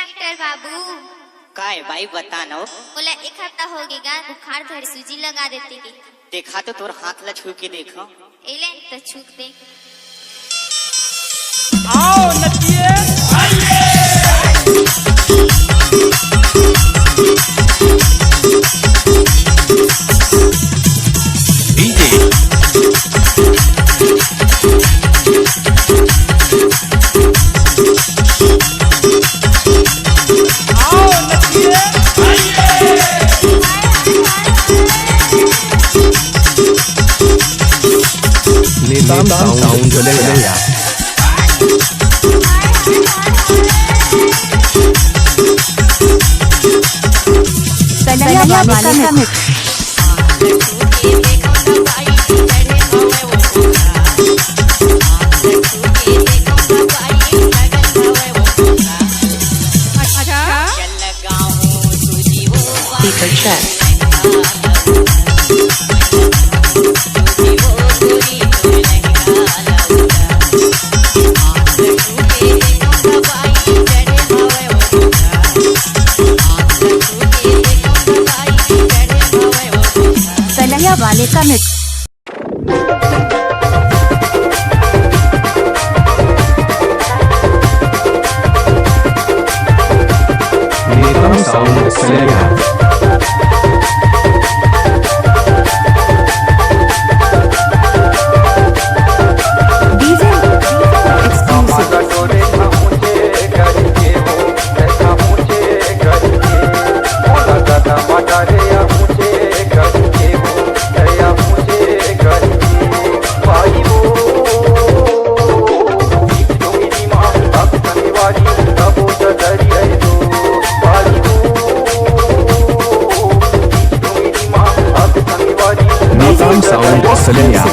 Doctor बाबू। काय भाई बता न बोला एक हफ्ता हो गएगा बुखार धरे सूजी लगा देते के। देखा तो तोर हाथ ला छू के देखो। एले तो छूक दे। आओ नचिए नेताम साउंड चलेगा। कन्हैया वाले का मिक्स। Speaker check. कन्हैया वाले का मिक्स। नेताम साउंड चलेगा। नेताम साउंड चलेगा।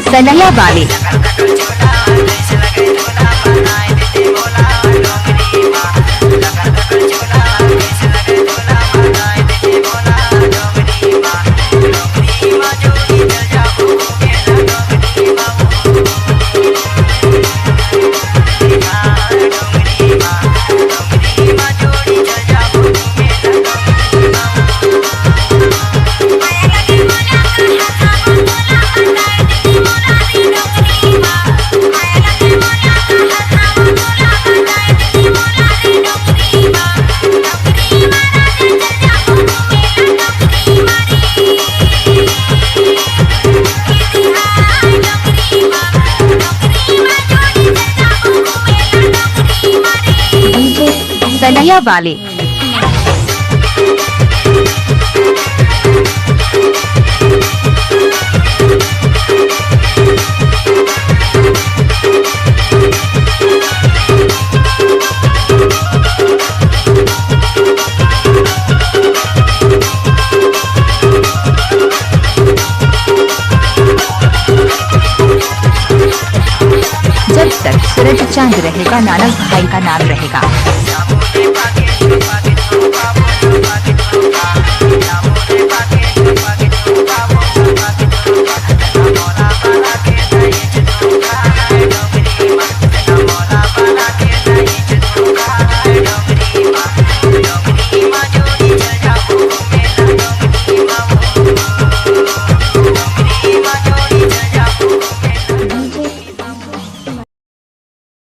कन्हैया वाले कन्हैया वाले जब तक सूरज चांद रहेगा नानक भाई का नाम रहेगा।